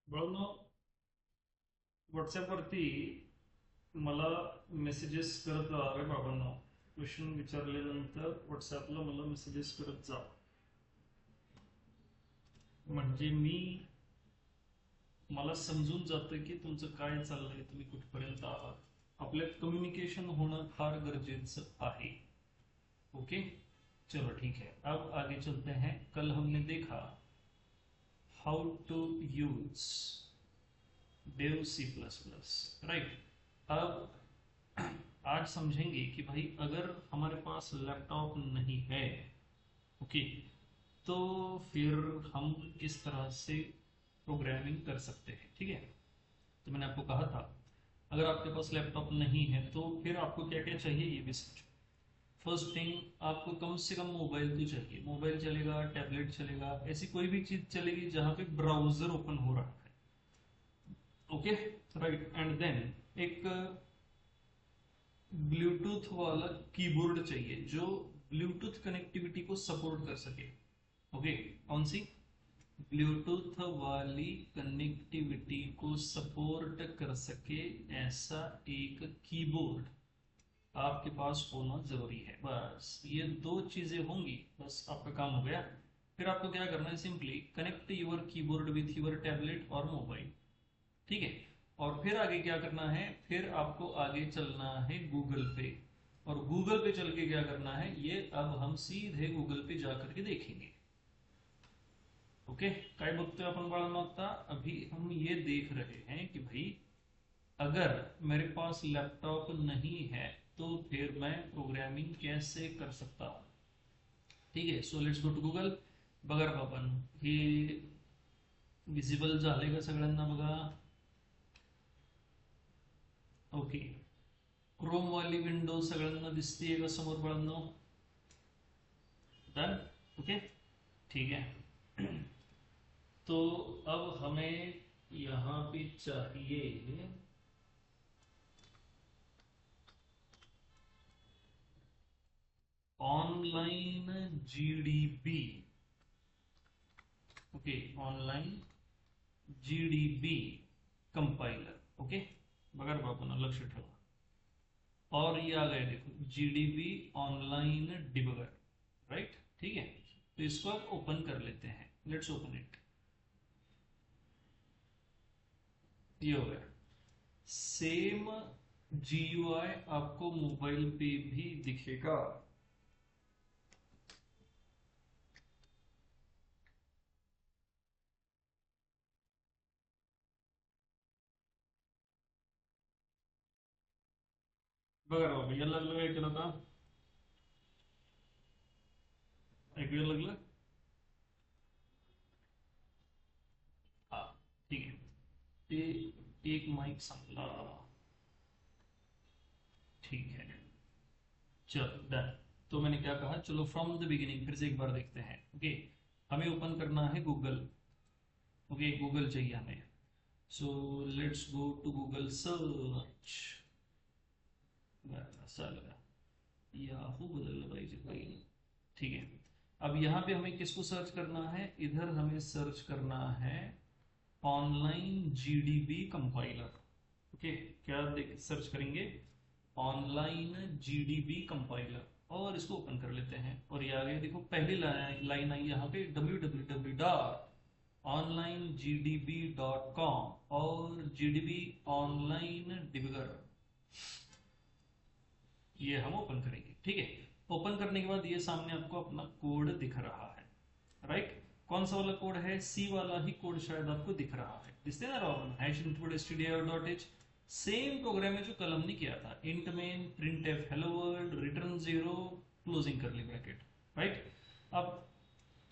बळून व्हॉट्सॲपवरती मला मेसेजेस करत राहा रे बाबांनो. क्वेश्चन विचारल्यानंतर व्हॉट्सॲपला मला मेसेजेस करत जा. म्हणजे मला समजून जातं की तुमचं काय चाललंय, तुम्ही कुठपर्यंत आहात. आपल्यात कम्युनिकेशन होणं फार गरजेचं आहे. ओके, चलो ठीक है. अब आगे चलते हैं. कल हमने देखा how to use Dev C plus plus, right. अब आज समझेंगे कि भाई अगर हमारे पास लैपटॉप नहीं है, ओके, तो फिर हम किस तरह से प्रोग्रामिंग कर सकते हैं. ठीक है, तो मैंने आपको कहा था अगर आपके पास लैपटॉप नहीं है तो फिर आपको क्या क्या चाहिए ये भी समझो. फर्स्ट थिंग, आपको कम से कम मोबाइल तो चाहिए. मोबाइल चलेगा, टैबलेट चलेगा, ऐसी कोई भी चीज चलेगी जहां पे ब्राउजर ओपन हो रहा है. Okay, right. एंड देन एक ब्लूटूथ वाला कीबोर्ड चाहिए जो ब्लूटूथ कनेक्टिविटी को सपोर्ट कर सके. ओके, कौन सी? ब्लूटूथ वाली कनेक्टिविटी को सपोर्ट कर सके ऐसा एक कीबोर्ड आपके पास होना जरूरी है. बस ये दो चीजें होंगी, बस आपका काम हो गया. फिर आपको क्या करना है, simply connect your keyboard with your tablet और मोबाइल. ठीक है. और फिर आगे क्या करना है, फिर आपको आगे चलना है गूगल पे. और गूगल पे चल के क्या करना है ये अब हम सीधे गूगल पे जाकर के देखेंगे. ओके, काय बघतोय आपण बाळांनो आता. अभी हम ये देख रहे हैं कि भाई अगर मेरे पास लैपटॉप नहीं है तो फिर मैं प्रोग्रामिंग कैसे कर सकता हूँ. ठीक आहे, so let's go to Google. बघा बाबा, हे विजिबल झाले का सगळ्यांना? बघा. ओके, क्रोम वाली विंडो सगळ्यांना दिसतीये का समोर बाळांनो? डन. ओके, ठीक है. तो अब हमें यहाँ पे चाहिए online GDB. Okay, online GDB compiler. Okay, बघा बाबा लक्ष ठेवा. और ये आ गए देखो, जीडीबी ऑनलाइन डिबगर. राइट, ठीक है. तो इसको आप ओपन कर लेते हैं. Let's open it. ये हो गया. सेम जीयूआई आपको मोबाइल पे भी दिखेगा. बघा बाबा, याला लागलं काय केलं आता? ऐकूया लागलं? हा, ठीक है. ते एक माइक संपला. ठीक है, चलो डन. तो मैंने क्या कहा, चलो फ्रॉम द बिगिनिंग फिर से एक बार देखते हैं. ओके, हमें ओपन करना है गूगल. ओके, गूगल चाहिए हमें. So let's go to Google search. चल याहू बदललं पाहिजे पहिले. ठीक है. अब यहाँ पे हमें किसको सर्च करना है, इधर हमें सर्च करना है ऑनलाइन जीडीबी कंपाइलर. ओके, क्या देख सर्च करेंगे? Online GDB compiler. और इसको ओपन कर लेते हैं. और ये आ गया देखो, पहली लाइन आई यहाँ पे www.onlinegdb.com और जीडीबी ऑनलाइन डिबगर. ये हम ओपन करेंगे. ठीक है, ओपन करने के बाद ये सामने आपको अपना कोड दिख रहा है. राइट, कौन सा वाला कोड है? सी वाला ही कोड शायद आपको दिख रहा है. दिखते ना रहा, hash input stdio.h. Same programme है जो कल हमने किया था. Int main print F hello world return zero closing करली ब्रैकेट. राइट. अब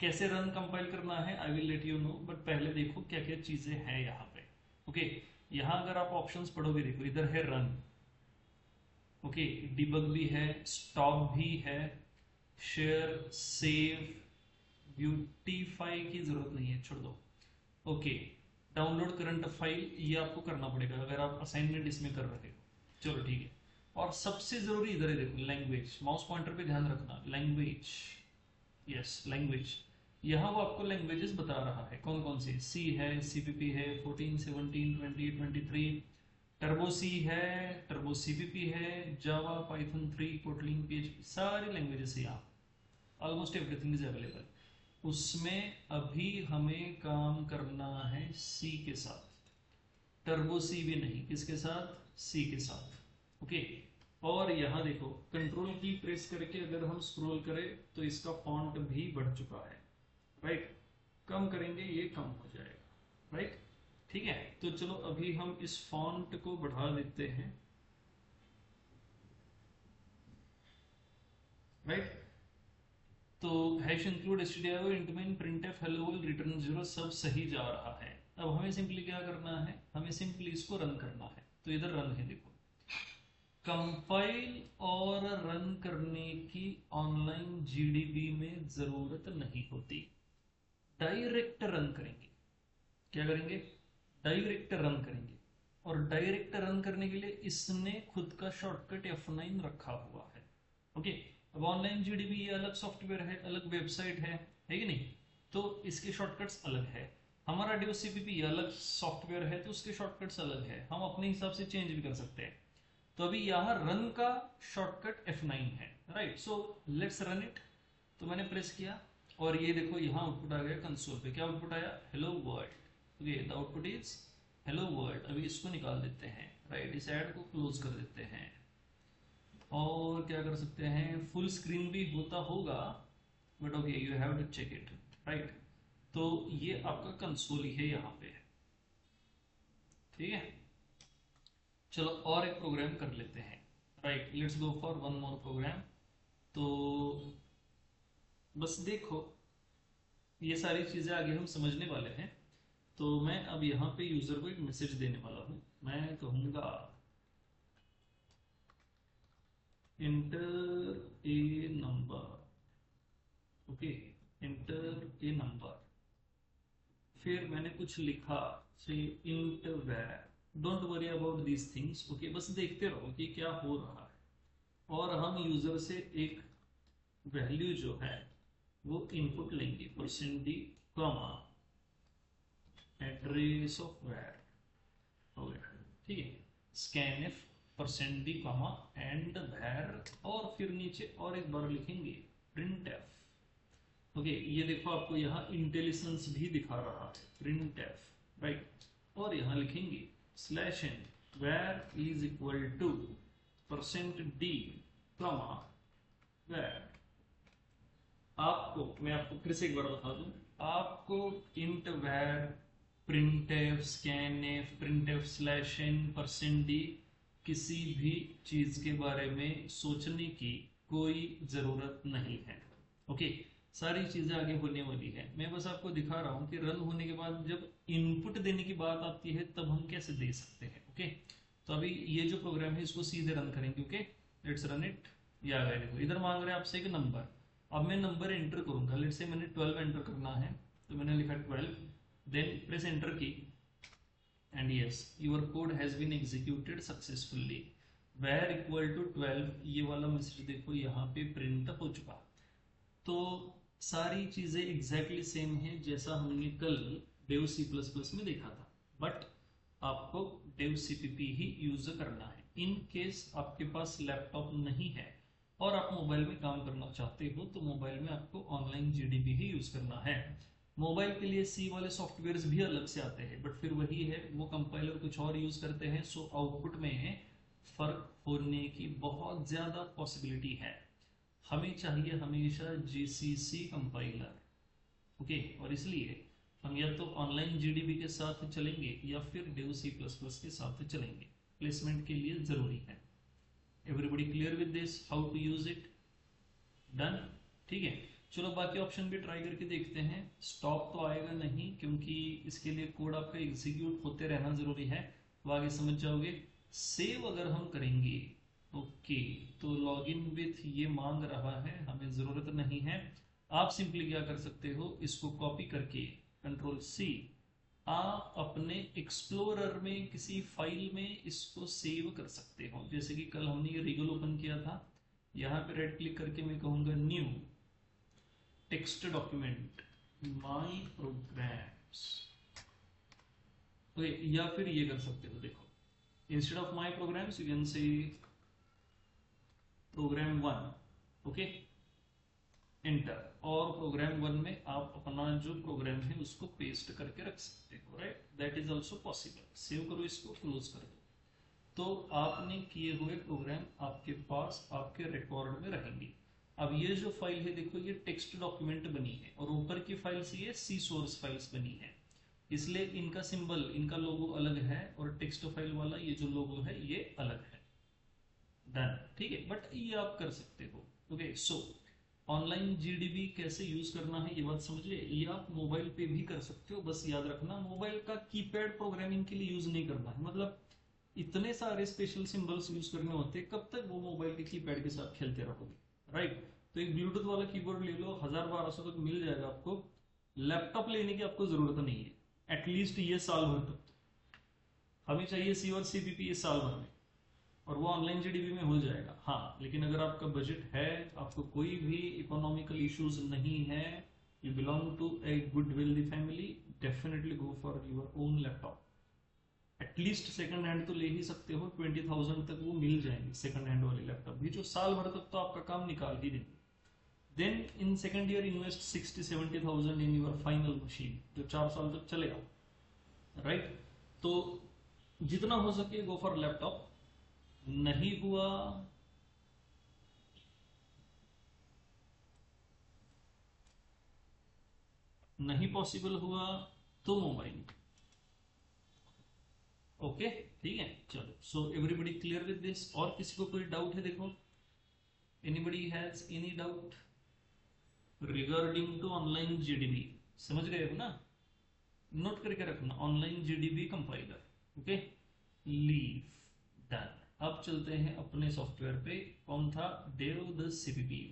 कैसे रन कंपाइल करना है I will let you know, but पहले देखो क्या क्या चीजें हैं यहाँ पे. ओके, यहाँ अगर आप ऑप्शंस पढ़ोगे, देखो इधर है रन. ओके, डिबग भी है, स्टॉप भी है, शेयर, सेव, ब्यूटीफाई की जरूरत नहीं है, छोड़ दो. ओके, डाउनलोड करंट फाइल ये आपको करना पड़ेगा अगर आप असाइनमेंट इसमें कर रहे हो. चलो ठीक है. और सबसे जरूरी इधर है देखो, लैंग्वेज. माउस पॉइंटर पे ध्यान रखना, लैंग्वेज. Yes, language. यहाँ वो आपको लैंग्वेजेस बता रहा है कौन कौन सी, सी है, सीपीपी है, 14, 17, 20, 23, टर्बो सी है, टर्बो सीपीपी है, जावा, पाइथन 3, कोटलिन, पीएचपी, सारी लैंग्वेजेस है यहाँ, ऑलमोस्ट एवरीथिंग इज अवेलेबल। उसमें अभी हमें काम करना है सी के साथ, टर्बो सी भी नहीं, किसके साथ, सी के साथ। ओके, और यहाँ देखो कंट्रोल की प्रेस करके अगर हम स्क्रॉल करें तो इसका फॉन्ट भी बढ़ चुका है, राइट। कम करेंगे ये कम हो जाएगा, राइट। ठीक है, तो चलो अभी हम इस फॉन्ट को बढ़ा देते हैं, राइट। तो hash include stdio int main printf hello world return 0 सब सही जा रहा है। अब हमें सिंपली क्या करना है, हमें सिंपली इसको रन करना है। तो इधर रन है, देखो कंपाइल और रन करने की ऑनलाइन जीडीबी में जरूरत नहीं होती, डायरेक्ट रन करेंगे। क्या करेंगे, डायरेक्ट रन करेंगे। और डायरेक्ट रन करने के लिए इसने खुद का शॉर्टकट F9 रखा हुआ है। ओके, अब ऑनलाइन जीडीबी ये अलग सॉफ्टवेयर है, अलग वेबसाइट है कि नहीं, तो इसके शॉर्टकट्स अलग है। हमारा DOCPP अलग सॉफ्टवेयर है तो उसके शॉर्टकट्स अलग है, हम अपने हिसाब से चेंज भी कर सकते हैं। तो अभी यहाँ रन का शॉर्टकट F9 है, right. So let's run it. तो मैंने प्रेस किया और ये देखो यहाँ आउटपुट आ गया कंसोल पे। क्या आउटपुट आया, hello world. Okay, the output is hello world. अभी इसको निकाल देते हैं, राइट, इस ऐड को क्लोज कर देते हैं। और क्या कर सकते हैं, फुल स्क्रीन भी होता होगा, but okay you have to check it, right. तो ये आपका कंसोल ही है यहाँ पे, ठीक है। चलो और एक प्रोग्राम कर लेते हैं, right. Let's go for one more program. तो बस देखो ये सारी चीजें आगे हम समझने वाले हैं। तो मैं अब यहाँ पे यूजर को एक मैसेज देने वाला हूँ। मैं कहूंगा इंटर ए नंबर, ओके, इंटर ए नंबर। फिर मैंने कुछ लिखा, से इंट वैर, don't worry about these things, okay, बस देखते रहो कि क्या हो रहा है। और हम यूजर से एक वैल्यू जो है वो इनपुट लेंगे, percent D comma address of वैर, हो गया, ठीक है, scanf percent D comma and वैर, और फिर नीचे और एक बार लिखेंगे प्रिंटफ। ओके, ये देखो आपको यहाँ इंटेलिजेंस भी दिखा रहा है, प्रिंटफ, राइट। और यहाँ लिखेंगे स्लैश एन वैर is equal two percent D comma वैर। आपको मैं आपको फिर से एक बार बता दूं, आपको int var, printf, scanf, printf slash N, percent D, किसी भी चीज के बारे में सोचने की कोई जरूरत नहीं है। ओके, सारी चीजें आगे होने वाली है। मैं बस आपको दिखा रहा हूं कि रन होने के बाद जब इनपुट देने की बात आती है तब हम कैसे दे सकते हैं। ओके, तो अभी ये जो प्रोग्राम है इसको सीधे रन करेंगे। Okay, let's run it. ये आ गया, देखो इधर मांग रहे हैं आपसे एक नंबर। अब मैं नंबर एंटर करूंगा, लेट्स से मैंने 12 एंटर करना है, तो मैंने लिखा 12, then press enter key and yes your code has been executed successfully, var equal to 12। ये वाला मैसेज देखो यहाँ पे प्रिंट हो चुका। तो सारी चीजें एग्जैक्टली सेम है जैसा हमने कल डेव C++ में देखा था, बट आपको डेव CPP ही यूज करना है। इन केस आपके पास लैपटॉप नहीं है और आप मोबाइल में काम करना चाहते हो तो मोबाइल में आपको ऑनलाइन जीडीबी ही यूज करना है। मोबाइल के लिए सी वाले सॉफ्टवेयर्स भी अलग से आते हैं, बट फिर वही है, वो कंपाइलर कुछ और यूज करते हैं, सो आउटपुट में फर्क होने की बहुत ज्यादा पॉसिबिलिटी है। हमें चाहिए हमेशा जीसीसी कंपाइलर, ओके, और इसलिए हम या तो ऑनलाइन जीडीबी के साथ चलेंगे या फिर डेव C++ के साथ चलेंगे, प्लेसमेंट के लिए जरूरी है। Everybody clear with this, how to use it, done, ठीक है। चलो बाकी ऑप्शन भी ट्राई करके देखते हैं। स्टॉप तो आएगा नहीं क्योंकि इसके लिए कोड आपका एग्जीक्यूट होते रहना जरूरी है, वो आगे समझ जाओगे। सेव अगर हम करेंगे, ओके, तो लॉगिन विथ ये मांग रहा है, हमें जरूरत नहीं है। आप सिंपली क्या कर सकते हो, इसको कॉपी करके Ctrl+C आप अपने एक्सप्लोरर में किसी फाइल में इसको सेव कर सकते हो। जैसे कि कल हमने ये रिगल ओपन किया था, यहाँ पे राइट क्लिक करके मैं कहूंगा new text document, my programs. Okay, या फिर ये कर सकते हो, देखो instead of my programs you can say program 1, okay enter. और प्रोग्राम 1 में आप अपना जो प्रोग्राम है उसको पेस्ट करके रख सकते हो, right, that is also possible. Save करो इसको, क्लोज कर दो, तो आपने किए हुए प्रोग्राम आपके पास आपके रिकॉर्ड में रहेंगे। अब ये जो फाइल है देखो, ये टेक्स्ट डॉक्यूमेंट बनी है और ऊपर की फाइल से ये सी सोर्स फाइल्स बनी है, इसलिए इनका सिंबल, इनका लोगो अलग है और टेक्स्ट फाइल वाला ये जो लोगो है ये अलग है। डन, ठीक है, बट ये आप कर सकते हो। ओके, सो ऑनलाइन जीडीबी कैसे यूज करना है ये बात समझिए। ये आप मोबाइल पे भी कर सकते हो, बस याद रखना मोबाइल का कीपैड प्रोग्रामिंग के लिए यूज नहीं करना है। मतलब इतने सारे स्पेशल सिंबल्स यूज करने होते हैं, कब तक वो मोबाइल के कीपैड के साथ खेलते रहोगे, राइट। तो एक ब्लूटूथ वाला कीबोर्ड ले लो, 1000-1200 तक मिल जाएगा आपको। लैपटॉप लेने की आपको जरूरत नहीं है, एटलीस्ट ये साल भर तक हमें चाहिए सी और सीपीपी ये साल भर में, और वो ऑनलाइन जीडीबी में हो जाएगा। हाँ, लेकिन अगर आपका बजट है, आपको कोई भी इकोनॉमिकल इश्यूज नहीं है, you belong to a good wealthy family, definitely go for your own laptop. At least second hand तो ले ही सकते हो, 20,000 तक वो मिल जाएंगे सेकंड हैंड वाले लैपटॉप भी, जो साल भर तक तो आपका काम निकाल ही देंगे। Then in second year invest 60-70,000 in your final machine, जो 4 साल तक चलेगा, राइट। तो जितना हो सके गो फॉर लैपटॉप। नहीं हुआ नहीं पॉसिबल हुआ तो मोबाइल। ओके, ठीक है, चलो। So everybody clear with this? और किसी को कोई डाउट है? देखो, anybody has any doubt regarding to online GDB? समझ गए हो ना? नोट करके रखना, online GDB compiler. Okay, leave, done. अब चलते हैं अपने सॉफ्टवेयर पे। कौन था? Dev the CPP.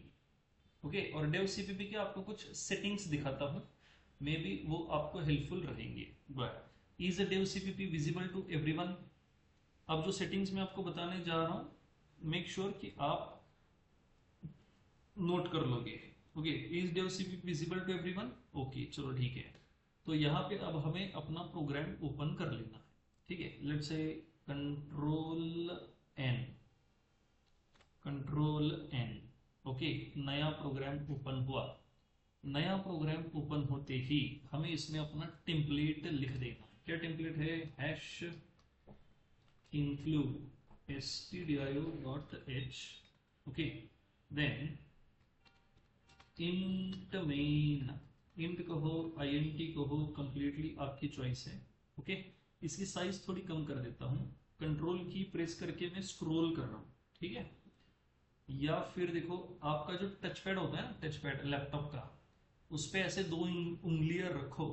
ओके, और डेव सीपीपी के आपको कुछ सेटिंग्स दिखाता हूं, मे बी वो आपको हेल्पफुल रहेंगे। But is a Dev CPP visible to everyone? अब जो सेटिंग्स मैं आपको बताने जा रहा हूं, मेक श्योर कि आप नोट कर लोगे। Okay, is Dev CPP visible to everyone? Okay, चलो ठीक है। तो यहाँ पे अब हमें अपना प्रोग्राम ओपन कर लेना है, ठीक है। Let's say control N, control N. Okay, नया प्रोग्राम ओपन हुआ। नया प्रोग्राम ओपन होते ही हमें इसमें अपना टेम्पलेट लिख देना है। क्या टेम्पलेट है? Hash include stdio.h, okay, then int main, int कहो int कहो, कंप्लीटली आपकी चॉइस है। ओके, इसकी साइज थोड़ी कम कर देता हूं, कंट्रोल की प्रेस करके मैं स्क्रॉल कर रहा हूं, ठीक है। या फिर देखो, आपका जो टच पैड होता है ना, टच पैड लैपटॉप का, उस पे ऐसे 2 उंगलियां रखो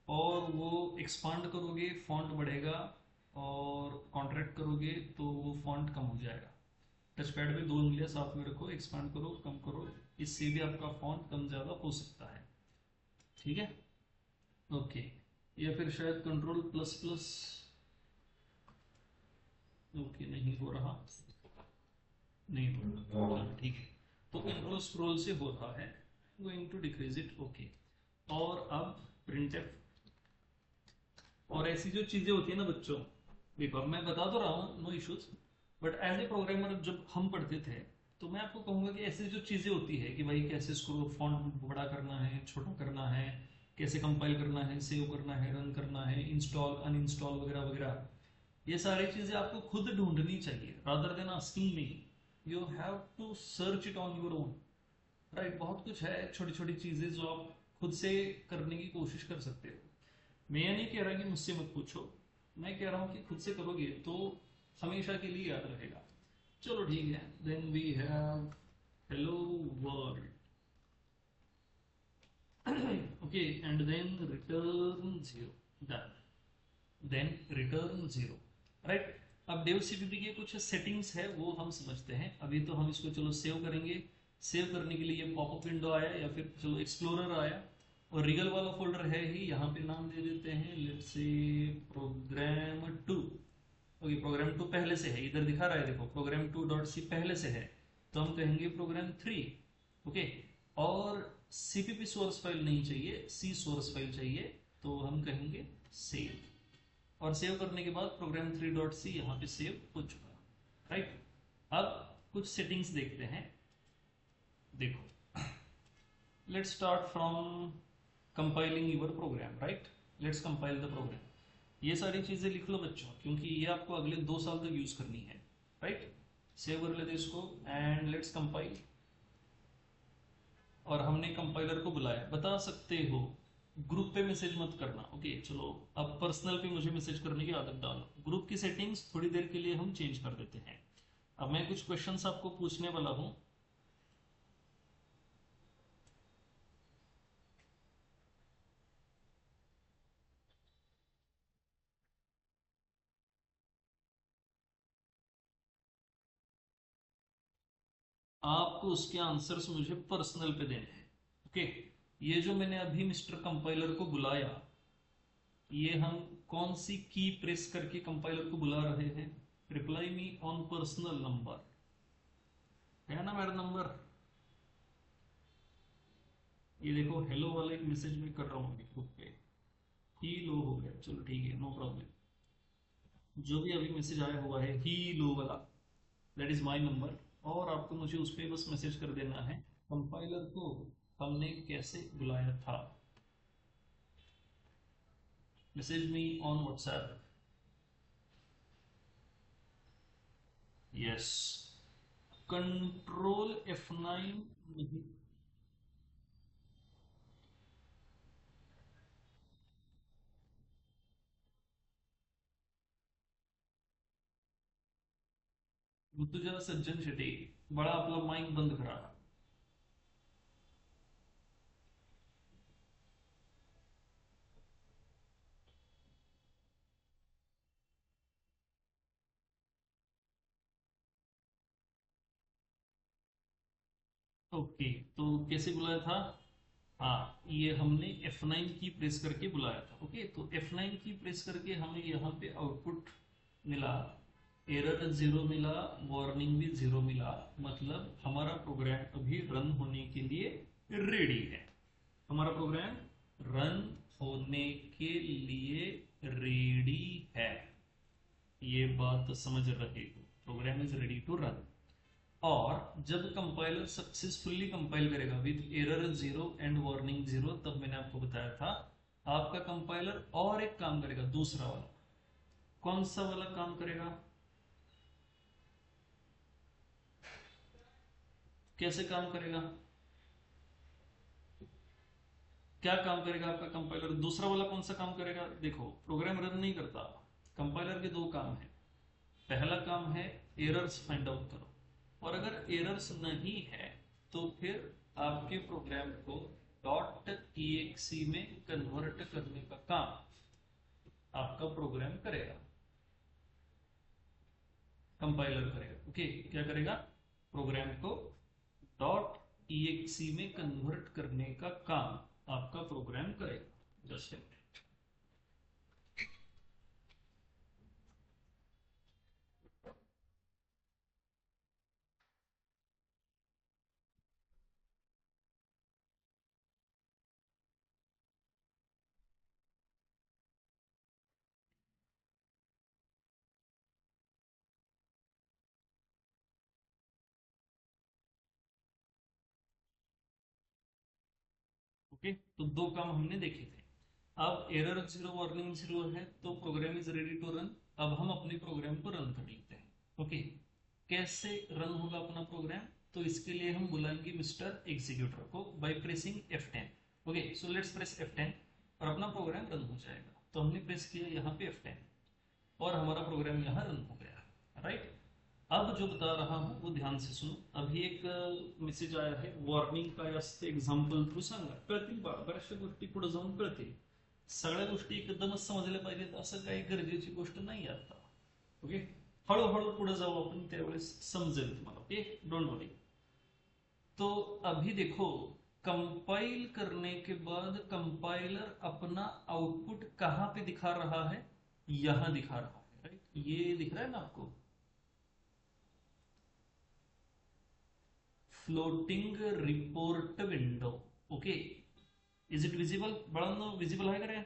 और वो एक्सपांड करोगे फॉन्ट बढ़ेगा, और कॉन्ट्रैक्ट करोगे तो वो फॉन्ट कम हो जाएगा। टच पैड पे 2 उंगलियां साथ में रखो, एक्सपांड करो, कम करो, इससे भी आपका फॉन्ट कम ज्यादा हो सकता है, ठीक है। ओके, या फिर शायद कंट्रोल प्लस प्लस। ओके, नहीं हो रहा, नहीं हो रहा, ठीक है। तो कंट्रोल स्क्रॉल से हो रहा है, going to decrease it. Okay, और अब प्रिंटफ और ऐसी जो चीजें होती है ना बच्चों, देखो अब मैं बता तो रहा हूँ, no issues, but as a programmer जब हम पढ़ते थे तो मैं आपको कहूंगा कि ऐसी जो चीजें होती है कि भाई कैसे इसको फॉन्ट बड़ा करना है, छोटा करना है, कैसे कंपाइल करना है, सेव करना है, रन करना है, इंस्टॉल अनइंस्टॉल वगैरह वगैरह, ये सारी चीजें आपको खुद ढूंढनी चाहिए, rather than asking me. You have to search it on your own, right. बहुत कुछ है, छोटी छोटी चीजें जो आप खुद से करने की कोशिश कर सकते हो। मैं ये नहीं कह रहा कि मुझसे मत पूछो, मैं कह रहा हूं कि खुद से करोगे तो हमेशा के लिए याद रहेगा। चलो ठीक है, then we have hello world, okay, and then return 0, done, then return 0, right. अब डेव सीपीपी के कुछ सेटिंग्स है वो हम समझते हैं। अभी तो हम इसको चलो सेव करेंगे। सेव करने के लिए ये पॉपअप विंडो आया, या फिर चलो एक्सप्लोरर आया, और रिगल वाला फोल्डर है ही, यहाँ पे नाम दे देते हैं let's say programme 2। Okay, programme 2 पहले से है, इधर दिखा रहा है देखो, प्रोग्राम 2.c पहले से है, तो हम कहेंगे प्रोग्राम 3। ओके, और सीपीपी सोर्स फाइल नहीं चाहिए, सी सोर्स फाइल चाहिए, तो हम कहेंगे सेव। और सेव करने के बाद प्रोग्राम 3.c यहाँ पे सेव हो चुका, राइट। अब कुछ सेटिंग्स देखते हैं। देखो, let's start from compiling your program, right. Let's compile the program. ये सारी चीजें लिख लो बच्चों, क्योंकि ये आपको अगले 2 साल तक यूज करनी है, राइट। सेव कर लेते इसको एंड लेट्स कंपाइल। और हमने कंपाइलर को बुलाया। बता सकते हो, ग्रुप पे मैसेज मत करना, ओके। चलो अब पर्सनल पे मुझे मैसेज करने की आदत डालो। ग्रुप की सेटिंग्स थोड़ी देर के लिए हम चेंज कर देते हैं। अब मैं कुछ क्वेश्चंस आपको पूछने वाला हूं। आपको उसके आंसर्स मुझे पर्सनल पे देने हैं, ओके। ये जो मैंने अभी मिस्टर कंपाइलर को बुलाया, ये हम कौन सी की प्रेस करके कंपाइलर को बुला रहे हैं? Reply me on personal number, है ना मेरा नंबर? ये देखो, हेलो वाला एक मैसेज में कर रहा हूँ ग्रुप पे। ही लो हो गया, चलो ठीक है, नो प्रॉब्लम। जो भी अभी मैसेज आया हुआ है ही लो वाला, दैट इज माय नंबर। और आपको मुझे उस पर बस मैसेज कर देना है कंपाइलर को हमने कैसे बुलाया था। Message me on WhatsApp. Yes, control F9 नहीं। मुर्तुजा सज्जन शेट्टी, बड़ा आपला माइक बंद करा। ओके, तो कैसे बुलाया था? हाँ, ये हमने F9 की प्रेस करके बुलाया था, ओके। तो F9 की प्रेस करके हमें यहाँ पे आउटपुट मिला, एरर 0 मिला, वार्निंग भी 0 मिला। मतलब हमारा प्रोग्राम अभी रन होने के लिए रेडी है। हमारा प्रोग्राम रन होने के लिए रेडी है। ये बात समझ रहे हो? Program is ready to run. और जब कंपाइलर सक्सेसफुली कंपाइल करेगा विद एरर 0 एंड वार्निंग 0, तब मैंने आपको बताया था आपका कंपाइलर और एक काम करेगा, दूसरा वाला। कौन सा वाला काम करेगा? कैसे काम करेगा? क्या काम करेगा आपका कंपाइलर? दूसरा वाला कौन सा काम करेगा? देखो, प्रोग्राम रन नहीं करता, कंपाइलर के दो काम है। पहला काम है एरर्स फाइंड आउट करो, और अगर एरर्स नहीं है तो फिर आपके प्रोग्राम को .exe में कन्वर्ट करने का काम आपका प्रोग्राम करेगा, कंपाइलर करेगा, ओके। क्या करेगा? प्रोग्राम को .exe में कन्वर्ट करने का काम आपका प्रोग्राम करेगा। Just okay. तो दो काम हमने देखे थे। अब एरर 0 वार्निंग 0 है, तो program is ready to run. अब हम अपने प्रोग्राम को रन कर लेते हैं, ओके। कैसे रन होगा अपना प्रोग्राम? तो इसके लिए हम बुलाएंगे मिस्टर एग्जीक्यूटर को by pressing F10, okay. So let's press F10 और अपना प्रोग्राम रन हो जाएगा। तो हमने प्रेस किया यहाँ पे F10 और हमारा प्रोग्राम यहाँ रन हो गया, राइट। अब जो बता रहा हूं वो ध्यान से सुनो। अभी एक मेसेज आया है, वॉर्निंग काय असते एक्झाम्पल थ्रू सांगा। कळतील बा, बऱ्याचशा गोष्टी पुढे जाऊन कळतील। सगळ्या गोष्टी एकदमच समजल्या पाहिजेत असं काही गरजेची गोष्ट नाही आता, ओके। हळूहळू पुढे जाऊ आपण, त्यावेळेस समजेल तुम्हाला, ओके, डोंट वरी। तो अभी देखो, कंपाइल करने के बाद कंपाइलर अपना आउटपुट कहां पे दिखा रहा है? यहां दिखा रहा है, राइट। ये दिख रहा है ना आपको, floating report window, okay, is it visible? बड़ा विजिबल है करे?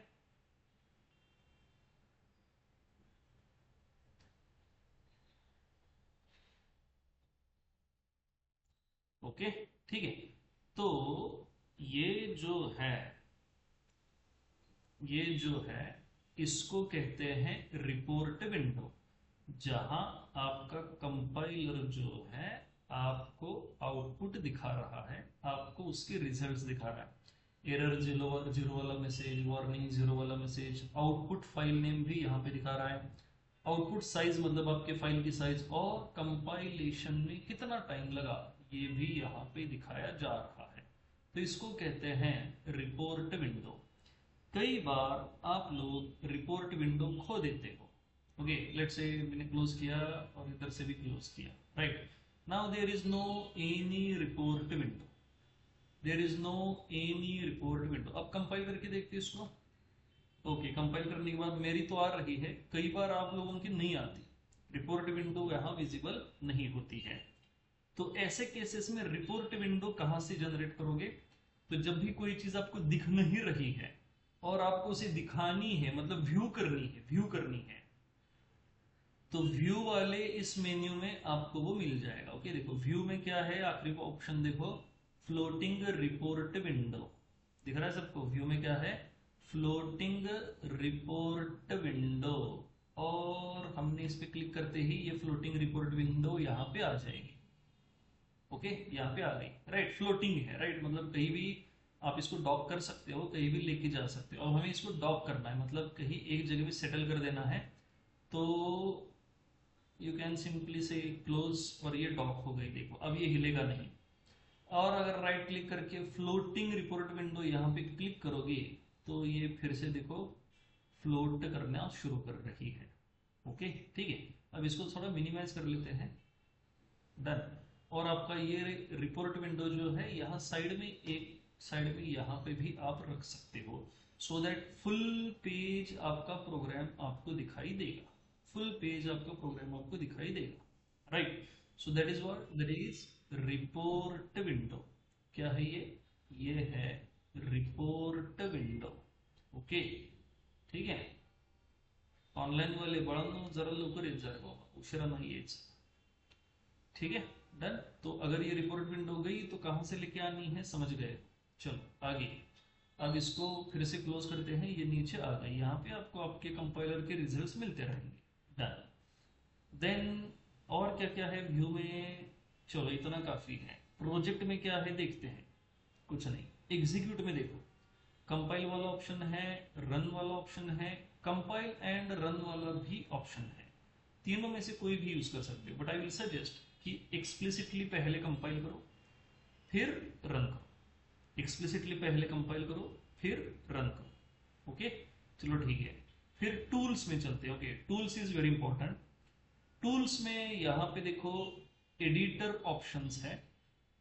ओके, ठीक है। तो ये जो है, ये जो है, इसको कहते हैं रिपोर्ट विंडो, जहां आपका कंपाइलर जो है आपको आउटपुट दिखा रहा है, आपको उसके रिजल्ट्स दिखा रहा है। एरर जीरो जीरो वाला मैसेज, वार्निंग जीरो वाला मैसेज, आउटपुट फाइल नेम भी यहाँ पे दिखा रहा है, आउटपुट साइज मतलब आपके फाइल की साइज, और कंपाइलेशन में कितना टाइम लगा ये भी यहाँ पे दिखाया जा रहा है। तो इसको कहते हैं रिपोर्ट विंडो। कई बार आप लोग रिपोर्ट विंडो खो देते हो। ओके, लेट्स से मैंने क्लोज किया और इधर से भी क्लोज किया, right? Now there is no any report window, there is no any report window. अब कंपाइल करके देखते हैं इसको। ओके, कंपाइल करने के बाद मेरी तो आ रही है, कई बार आप लोगों की नहीं आती, रिपोर्ट विंडो यहाँ विजिबल नहीं होती है। तो ऐसे केसेस में रिपोर्ट विंडो कहां से जनरेट करोगे? तो जब भी कोई चीज आपको दिख नहीं रही है और आपको उसे दिखानी है, मतलब व्यू करनी है, व्यू करनी है, तो व्यू वाले इस मेन्यू में आपको वो मिल जाएगा। ओके, देखो व्यू में क्या है, आखिरी को ऑप्शन देखो, फ्लोटिंग रिपोर्ट विंडो दिख रहा है सबको? व्यू में क्या है, फ्लोटिंग रिपोर्ट विंडो, और हमने इस पे क्लिक करते ही ये फ्लोटिंग रिपोर्ट विंडो यहाँ पे आ जाएगी। ओके, यहाँ पे आ गई, राइट? फ्लोटिंग है, राइट? मतलब कहीं भी आप इसको डॉक कर सकते हो, कहीं भी लेके जा सकते हो। अब हमें इसको डॉक करना है, मतलब कहीं एक जगह पे सेटल कर देना है, तो यू कैन सिंपली से क्लोज, और ये डॉक हो गई। देखो अब ये हिलेगा नहीं। और अगर राइट क्लिक करके फ्लोटिंग रिपोर्ट विंडो यहाँ पे क्लिक करोगे तो ये फिर से देखो फ्लोट करना शुरू कर रही है। ओके, ठीक है। अब इसको थोड़ा मिनिमाइज कर लेते हैं, डन। और आपका ये रिपोर्ट विंडो जो है यहाँ साइड में, एक साइड में यहाँ पे भी आप रख सकते हो, सो दैट फुल पेज आपका प्रोग्राम आपको दिखाई देगा, फुल पेज आपका प्रोग्राम आपको दिखाई देगा, right? So that is what, that is report window. क्या है ये है रिपोर्ट विंडो। ओके, ठीक है। ऑनलाईन वाले बाळांनो जरा लवकर येत जाय बाबा, उशिरा नाही यायचं, ठीक है, डन। तो अगर ये रिपोर्ट विंडो गई तो कहां से लेके आनी है, समझ गए? चलो आगे। अब इसको फिर से क्लोज करते हैं, ये नीचे आ गई, यहाँ पे आपको आपके कंपाइलर के रिजल्ट्स मिलते रहेंगे, डन। देन और क्या क्या है व्यू में? चलो इतना काफी है। प्रोजेक्ट में क्या है देखते हैं, कुछ नहीं। एग्जीक्यूट में देखो, कंपाइल वाला ऑप्शन है, रन वाला ऑप्शन है, कंपाइल एंड रन वाला भी ऑप्शन है। तीनों में से कोई भी यूज कर सकते हो, बट आई विल सजेस्ट कि एक्सप्लिसिटली पहले कंपाइल करो फिर रन करो, एक्सप्लिसिटली पहले कंपाइल करो फिर रन करो। ओके, चलो ठीक है। फिर टूल्स में चलते हैं। Okay, tools is very important. Tools में यहां पे देखो एडिटर ऑप्शंस है,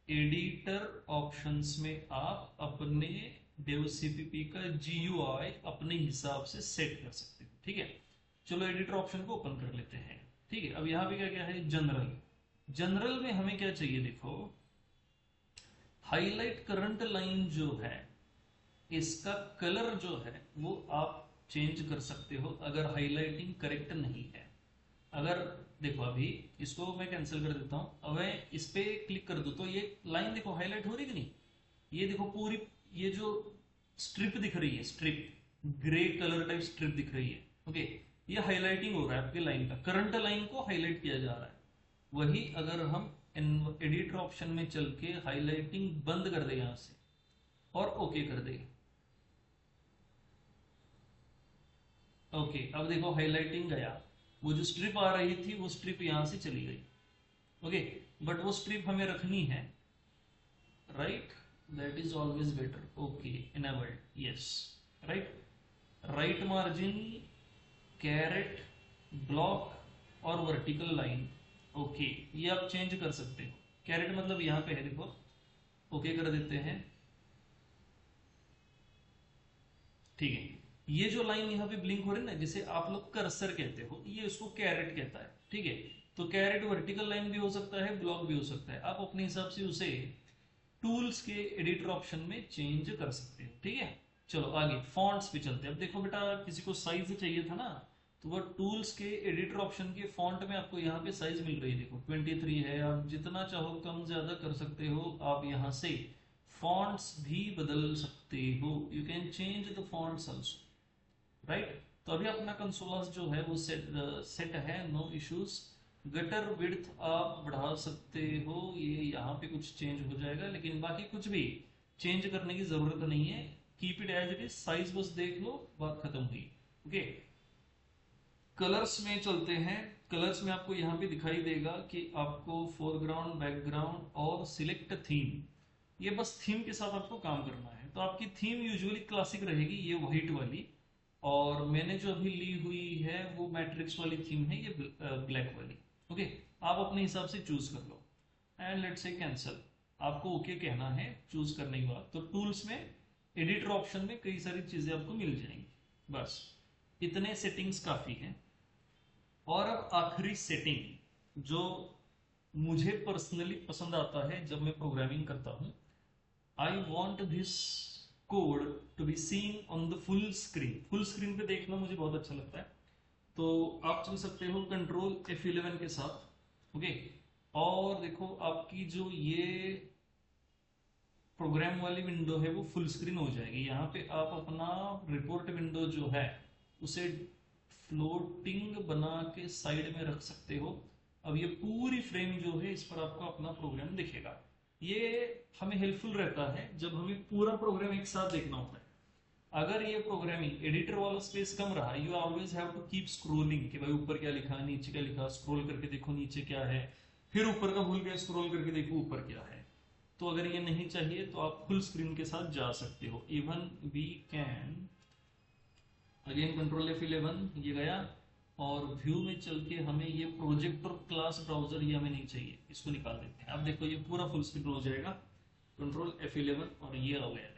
एडिटर ऑप्शंस में आप अपने डेव सीपीपी का GUI अपने हिसाब से सेट कर सकते हो, ठीक है। चलो एडिटर ऑप्शन को ओपन कर लेते हैं, ठीक है। अब यहाँ पे क्या क्या है, जनरल। जनरल में हमें क्या चाहिए, देखो हाईलाइट करंट लाइन जो है, इसका कलर जो है वो आप चेंज कर सकते हो अगर हाईलाइटिंग करेक्ट नहीं है। अगर देखो अभी इसको मैं कैंसिल कर देता हूं, अब मैं इस पे क्लिक कर दूं तो ये लाइन देखो हाईलाइट हो रही कि नहीं, ये देखो पूरी, ये जो स्ट्रिप दिख रही है, strip grey colour type strip दिख रही है। ओके, ये हाईलाइटिंग हो रहा है आपके लाइन का, करंट लाइन को हाईलाइट किया जा रहा है। वही अगर हम एडिटर ऑप्शन में चल के हाईलाइटिंग बंद कर दे यहां से और ओके कर दे, ओके, अब देखो हाईलाइटिंग गया, वो जो स्ट्रिप आ रही थी वो स्ट्रिप यहां से चली गई। ओके, बट वो स्ट्रिप हमें रखनी है, right? That is always better. Okay, enabled, yes, right. Right margin, caret, block और वर्टिकल लाइन, ओके, ये आप चेंज कर सकते हो। कैरेट मतलब यहां पे है, देखो ओके कर देते हैं, ठीक है। ये जो लाइन यहाँ पे ब्लिंक हो रही है ना, जिसे आप लोग कर्सर कहते हो, ये उसको कैरेट कहता है, ठीक है। तो कैरेट वर्टिकल लाइन भी हो सकता है, ब्लॉक भी हो सकता है, आप अपने हिसाब से उसे टूल्स के एडिटर ऑप्शन में चेंज कर सकते हो। ठीक है, चलो आगे फॉन्ट्स पे चलते हैं। अब देखो बेटा, किसी को साइज चाहिए था ना, तो वो टूल्स के एडिटर ऑप्शन के फॉन्ट में आपको यहाँ पे साइज मिल रही है, देखो 23 है। आप जितना चाहो कम ज्यादा कर सकते हो। आप यहाँ से फॉन्ट्स भी बदल सकते हो, you can change the fonts also, right. तो अभी अपना कंसोल जो है वो सेट है, नो इश्यूज। गटर विड्थ आप बढ़ा सकते हो, ये यहाँ पे कुछ चेंज हो जाएगा, लेकिन बाकी कुछ भी चेंज करने की जरूरत नहीं है। Keep it as it is, size बस देख लो, बात खत्म हुई। ओके, कलर्स में चलते हैं। कलर्स में आपको यहाँ पे दिखाई देगा कि आपको फोरग्राउंड, बैकग्राउंड और सिलेक्ट थीम, ये बस थीम के साथ आपको काम करना है। तो आपकी थीम यूजुअली क्लासिक रहेगी, ये व्हाइट वाली, और मैंने जो अभी ली हुई है वो मैट्रिक्स वाली थीम है, ये ब्लैक वाली। ओके, आप अपने हिसाब से चूज कर लो एंड लेट्स से कैंसिल। आपको ओके कहना है चूज करने के बाद। तो टूल्स में एडिटर ऑप्शन में कई सारी चीजें आपको मिल जाएंगी, बस इतने सेटिंग्स काफी हैं। और अब आखिरी सेटिंग जो मुझे पर्सनली पसंद आता है जब मैं प्रोग्रामिंग करता हूं, I want this code to be seen on the full screen. Full screen पे देखना मुझे बहुत अच्छा लगता है। तो आप चल सकते हो कंट्रोल F11 के साथ। ओके, और देखो आपकी जो ये प्रोग्राम वाली विंडो है वो फुल स्क्रीन हो जाएगी। यहाँ पे आप अपना रिपोर्ट विंडो जो है उसे फ्लोटिंग बना के साइड में रख सकते हो। अब ये पूरी फ्रेम जो है इस पर आपको अपना प्रोग्राम दिखेगा। ये हमें हेल्पफुल रहता है जब हमें पूरा प्रोग्राम एक साथ देखना होता है। अगर ये प्रोग्रामिंग एडिटर वाला स्पेस कम रहा, you always have to keep scrolling कि भाई ऊपर क्या लिखा, नीचे क्या लिखा, स्क्रोल करके देखो नीचे क्या है, फिर ऊपर का भूल गए स्क्रोल करके देखो ऊपर क्या है। तो अगर ये नहीं चाहिए तो आप फुल स्क्रीन के साथ जा सकते हो। Even we can again control F11, ये गया। और व्यू में चल के हमें ये प्रोजेक्टर क्लास ब्राउजर ये हमें नहीं चाहिए, इसको निकाल देते हैं। अब देखो ये पूरा फुल स्क्रीन हो जाएगा, कंट्रोल F11 और ये हो गया,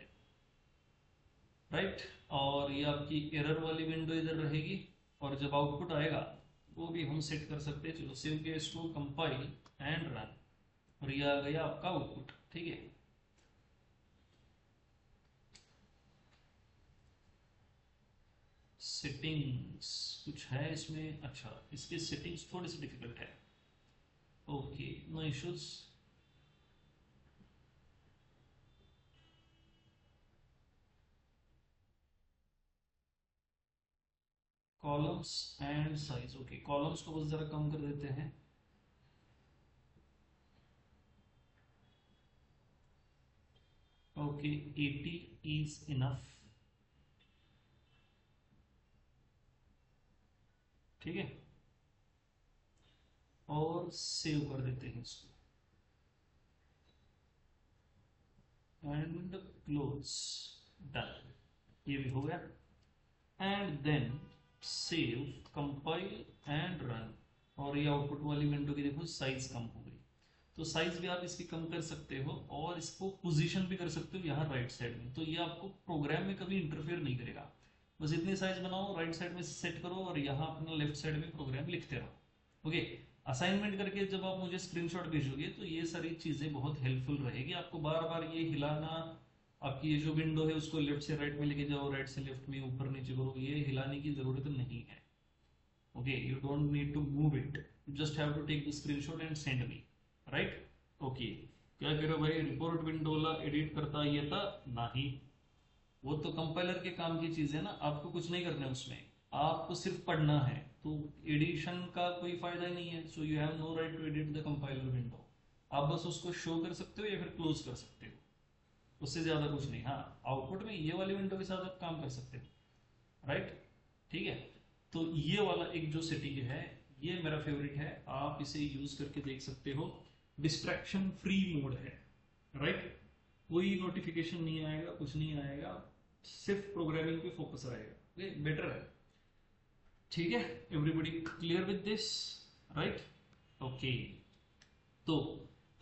राइट। और ये आपकी एरर वाली विंडो इधर रहेगी, और जब आउटपुट आएगा वो भी हम सेट कर सकते हैं। चलो save case to compile and run, और ये आ गया आपका आउटपुट। ठीक है, सेटिंग्स कुछ है इसमें, अच्छा इसकी सेटिंग्स थोड़ी सी डिफिकल्ट है। Okay, no issues. Columns and size, okay columns को बस जरा कम कर देते हैं। Okay, 80 is enough. ठीक है, और सेव कर देते हैं इसको एंड क्लोज, डन, ये भी हो गया। And then save, compile and run, और ये आउटपुट वाली विंडो की देखो साइज कम हो गई। तो साइज भी आप इसकी कम कर सकते हो, और इसको पोजीशन भी कर सकते हो यहाँ राइट साइड में। तो ये आपको प्रोग्राम में कभी इंटरफेयर नहीं करेगा। बस इतनी साइज बनाओ, राइट साइड में सेट करो, और यहाँ अपना लेफ्ट साइड में प्रोग्राम लिखते रहो। ओके, असाइनमेंट करके जब आप मुझे स्क्रीनशॉट भेजोगे तो ये सारी चीजें बहुत हेल्पफुल रहेगी। आपको बार बार ये हिलाना, आपकी ये जो विंडो है उसको लेफ्ट से राइट में लेके जाओ, राइट से लेफ्ट में, ऊपर नीचे करो, ये हिलाने की जरूरत नहीं है। Okay, you don't need to move it, you just have to take the screenshot and send me, right. Okay, क्या कह रहे हो भाई, रिपोर्ट विंडो ला एडिट करता ये था नहीं, वो तो कंपाइलर के काम की चीज है ना, आपको कुछ नहीं करना है उसमें, आपको सिर्फ पढ़ना है। तो एडिशन का कोई फायदा ही नहीं है। So you have no right to edit the compiler window. आप बस उसको शो कर सकते हो या फिर क्लोज कर सकते हो, उससे ज्यादा कुछ नहीं। हाँ, आउटपुट में ये वाली विंडो के साथ आप काम कर सकते हो, राइट। ठीक है, तो ये वाला एक जो सेटिंग है ये मेरा फेवरेट है, आप इसे यूज करके देख सकते हो। डिस्ट्रैक्शन फ्री मोड है, राइट। कोई नोटिफिकेशन नहीं आएगा, कुछ नहीं आएगा, सिर्फ प्रोग्रामिंग पे फोकस रहेगा, ये बेटर है। ठीक है, everybody clear with this, right. Okay, तो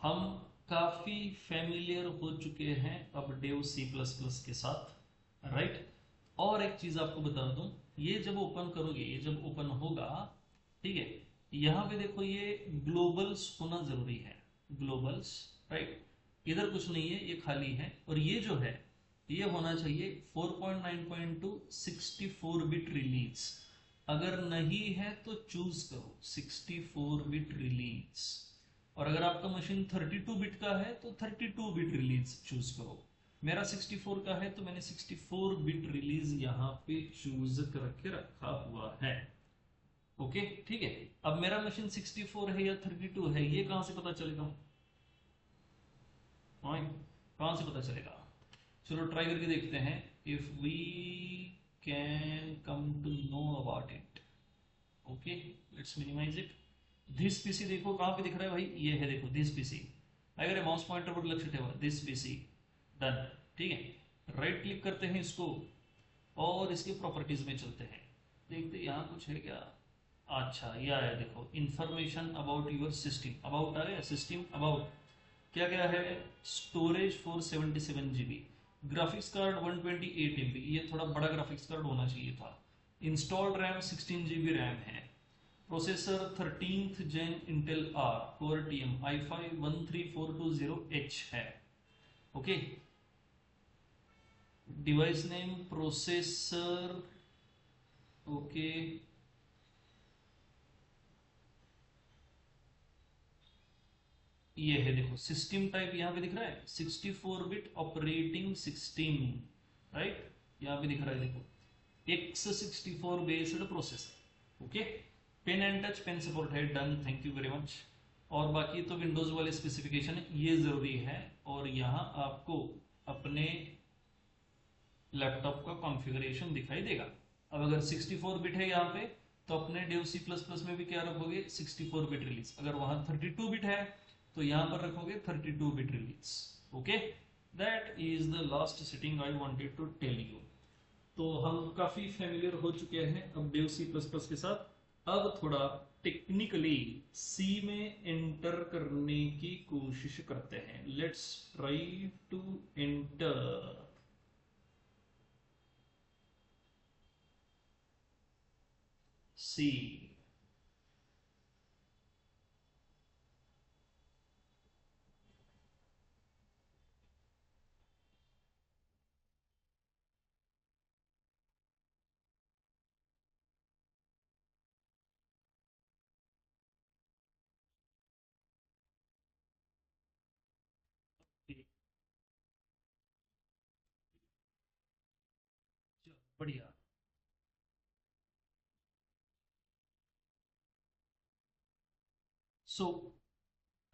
हम काफी फेमिलियर हो चुके हैं अब डेव C++ के साथ, राइट। और एक चीज आपको बता दूं, ये जब ओपन करोगे, ये जब ओपन होगा, ठीक है, यहां पे देखो ये ग्लोबल्स होना जरूरी है, ग्लोबल्स, राइट। इधर कुछ नहीं है, ये खाली है। और ये जो है ये होना चाहिए 4.9.2 64 बिट रिलीज। अगर नहीं है तो चूज करो 64 बिट रिलीज, और अगर आपका मशीन 32 बिट का है तो 32 बिट रिलीज चूज करो। मेरा 64 का है तो मैंने 64 बिट रिलीज यहाँ पे चूज करके रखा हुआ है। ओके ठीक है। अब मेरा मशीन 64 है या 32 है ये कहां से पता चलेगा? कहां से पता चलेगा? चलो ट्राई करके देखते हैं। If we can come to know about it. Okay let's minimize it. This PC देखो कहां पे दिख रहा है भाई, ये है देखो दिस पीसी। अगर माउस पॉइंटर पर लक्ष्य ठेवा दिस पीसी डन। ठीक है, राइट क्लिक करते हैं इसको और इसके प्रॉपर्टीज में चलते हैं, देखते हैं यहाँ कुछ है क्या। अच्छा ये आया देखो, information about your system. About आ गया, सिस्टम अबाउट क्या क्या है। Storage 477 GB, graphics card 128 MB, ये थोड़ा बड़ा ग्राफिक्स कार्ड होना चाहिए था। इंस्टॉल्ड रैम 16 GB रैम है। Processor 13th Gen Intel R Core TM i5 13420H है। Okay, device name processor okay, ये है देखो सिस्टम टाइप यहाँ पे दिख रहा है 64 बिट ऑपरेटिंग सिस्टम, राइट यहाँ पे दिख रहा है देखो x64 based processor. Okay, pen and touch pen support है, done thank you very much. और बाकी तो विंडोज वाले स्पेसिफिकेशन ये जरूरी है, और यहाँ आपको अपने लैपटॉप का कॉन्फ़िगरेशन दिखाई देगा। अब अगर 64 बिट है यहाँ पे तो अपने डेव C++ में भी क्या रखोगे 64 बिट रिलीज। अगर वहां 32 बिट है तो यहाँ पर रखोगे 32 bit release. Okay, that is the last setting I wanted to tell you. तो हम काफी फेमिलियर हो चुके हैं अब डेव C++ के साथ। अब थोड़ा टेक्निकली सी में एंटर करने की कोशिश करते हैं। Let's try to enter C. बढ़िया। सो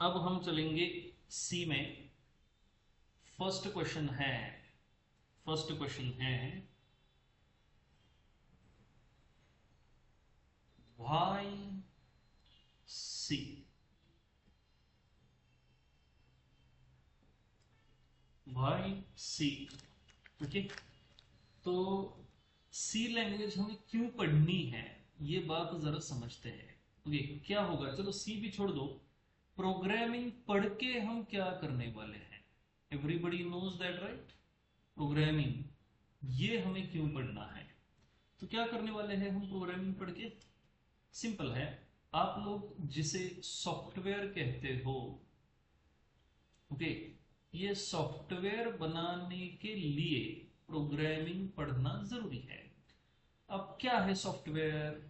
अब हम चलेंगे सी में। फर्स्ट क्वेश्चन है, फर्स्ट क्वेश्चन है why C. Why C. Okay, तो सी लैंग्वेज हमें क्यों पढ़नी है ये बात जरा समझते हैं। ओके, क्या होगा, चलो सी भी छोड़ दो, प्रोग्रामिंग पढ़ के हम क्या करने वाले हैं। Everybody knows that right. Programming ये हमें क्यों पढ़ना है, तो क्या करने वाले हैं हम प्रोग्रामिंग पढ़ के। सिंपल है, आप लोग जिसे सॉफ्टवेयर कहते हो, ओके, ये सॉफ्टवेयर बनाने के लिए प्रोग्रामिंग पढ़ना जरूरी है। अब क्या है सॉफ्टवेयर,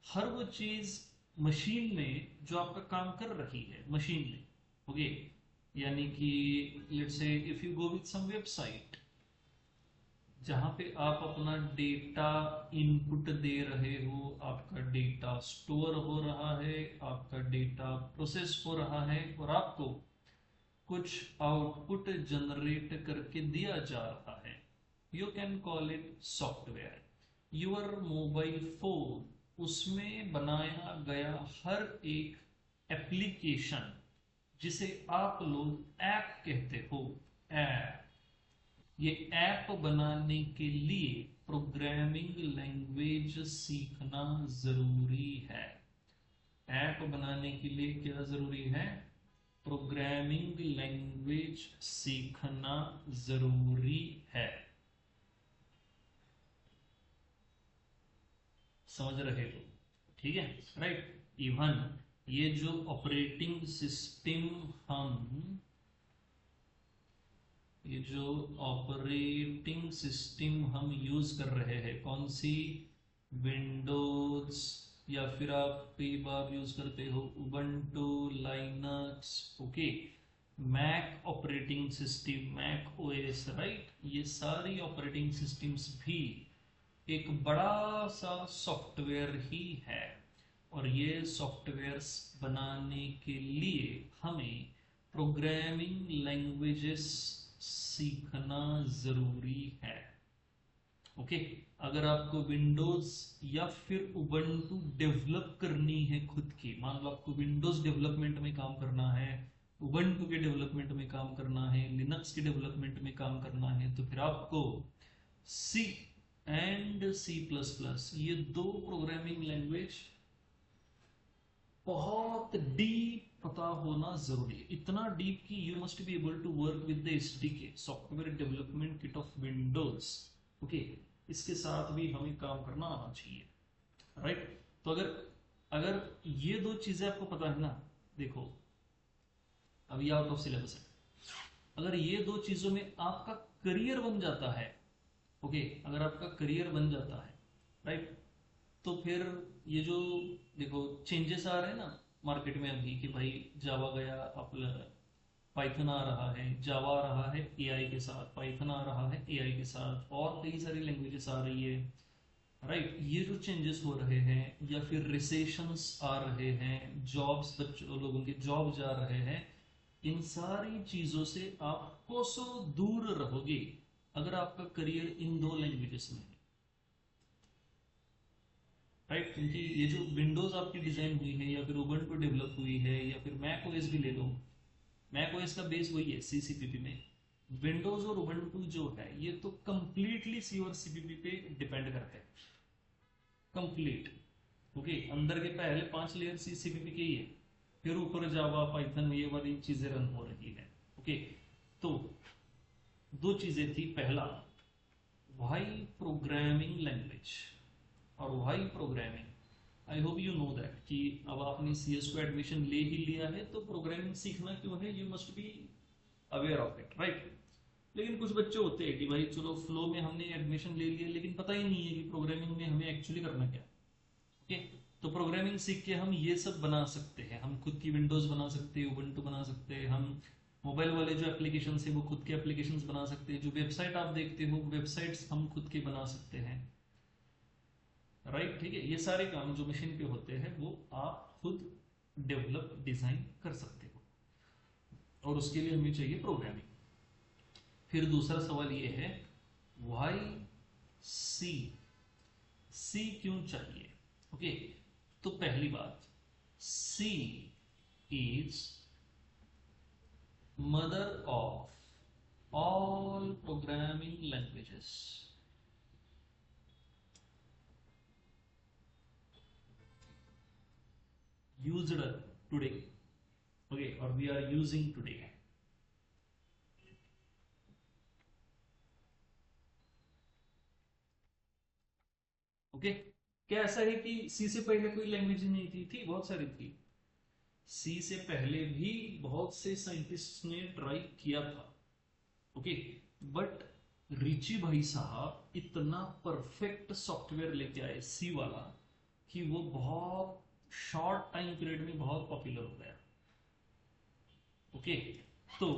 हर वो चीज मशीन में जो आपका काम कर रही है मशीन में। ओके, यानी कि let's say if you go with some website जहां पे आप अपना डेटा इनपुट दे रहे हो, आपका डेटा स्टोर हो रहा है, आपका डेटा प्रोसेस हो रहा है, और आपको कुछ आउटपुट जनरेट करके दिया जा रहा है, you can call it software. Your mobile phone, उसमें बनाया गया हर एक एप्लीकेशन जिसे आप लोग ऐप कहते हो, ऐप, ये ऐप बनाने के लिए प्रोग्रामिंग लैंग्वेज सीखना जरूरी है। ऐप बनाने के लिए क्या जरूरी है, प्रोग्रामिंग लैंग्वेज सीखना जरूरी है। समझ रहे हो, ठीक है, राइट। इवन ये जो ऑपरेटिंग सिस्टम हम जो ऑपरेटिंग सिस्टम हम यूज कर रहे हैं, कौन सी, विंडोज, या फिर आप कई बार यूज करते हो Ubuntu, Linux, okay, Mac operating system, Mac OS, right, ये सारी ऑपरेटिंग सिस्टम्स भी एक बड़ा सा सॉफ्टवेयर ही है। और ये सॉफ्टवेयर्स बनाने के लिए हमें प्रोग्रामिंग लैंग्वेजेस सीखना जरूरी है। ओके, अगर आपको विंडोज या फिर उबंटू डेवलप करनी है खुद की, मान लो आपको विंडोज डेवलपमेंट में काम करना है, उबंटू के डेवलपमेंट में काम करना है, लिनक्स के डेवलपमेंट में काम करना है, तो फिर आपको सी एंड सी प्लस प्लस, ये दो प्रोग्रामिंग लैंग्वेज बहुत डीप पता होना जरूरी है। इतना डीप कि you must be able to work with the SDK, software development kit of Windows, okay, इसके साथ भी हमें काम करना आना चाहिए, राइट। तो अगर अगर ये दो चीजें आपको पता है ना, देखो अभी आउट ऑफ सिलेबस है, अगर ये दो चीजों में आपका करियर बन जाता है, ओके, अगर आपका करियर बन जाता है, राइट, तो फिर ये जो देखो चेंजेस आ रहे हैं ना मार्केट में अभी, कि भाई जावा गया, अपना पाइथन आ रहा है, जावा आ रहा है एआई के साथ, पाइथन आ रहा है एआई के साथ, और कई सारी लैंग्वेजेस आ रही है, राइट। ये जो चेंजेस हो रहे हैं, या फिर रिसेशंस आ रहे हैं, जॉब्स, बच्चों लोगों के जॉब जा रहे हैं, इन सारी चीजों से आप कोसों दूर रहोगे अगर आपका करियर इन दो लैंग्वेजेस में है, राइट। क्योंकि ये जो विंडोज आपकी डिजाइन हुई है, या फिर उबंटू डेवलप हुई है, या फिर मैक ओएस भी ले लो, मैक ओएस का बेस वही है सीसीपीपी में, विंडोज और उबंटू जो है ये तो कंप्लीटली सी और सीपीपी पे डिपेंड करते हैं, कंप्लीट, ओके। अंदर के पहले 5 लेयर सीपीपी के ही है, फिर ऊपर जावा, पाइथन, ये वाली चीजें रन हो रही है, ओके। तो दो चीजें थी, पहला वाई प्रोग्रामिंग लैंग्वेज, और why programming, I hope you know that, कि अब आपने सीएस को एडमिशन ले ही लिया है तो प्रोग्रामिंग सीखना क्यों है, you must be aware of it, right. लेकिन कुछ बच्चे होते हैं कि भाई चलो फ्लो में हमने एडमिशन ले लिया, लेकिन पता ही नहीं है कि प्रोग्रामिंग में हमें एक्चुअली करना क्या, ओके। तो प्रोग्रामिंग सीख के हम ये सब बना सकते हैं, हम खुद की विंडोज बना सकते हैं, उबंटू बना सकते हैं, हम मोबाइल वाले जो एप्लीकेशन है वो खुद के एप्लीकेशंस बना सकते हैं, जो वेबसाइट आप देखते हो वेबसाइट्स हम खुद के बना सकते हैं, राइट, ठीक है। ये सारे काम जो मशीन पे होते हैं वो आप खुद डेवलप, डिजाइन कर सकते हो, और उसके लिए हमें चाहिए प्रोग्रामिंग। फिर दूसरा सवाल ये है, वाई सी, सी क्यों चाहिए, ओके। तो पहली बात, C is mother of all programming languages, used today, okay, or we are using today, okay। क्या ऐसा है कि सी से पहले कोई लैंग्वेज नहीं थी? थी, बहुत सारी थी। सी से पहले भी बहुत से साइंटिस्ट ने ट्राई किया था, ओके, बट रिची भाई साहब इतना परफेक्ट सॉफ्टवेयर लेके आए सी वाला कि वो बहुत शॉर्ट टाइम पीरियड में बहुत पॉपुलर हो गया, ओके। तो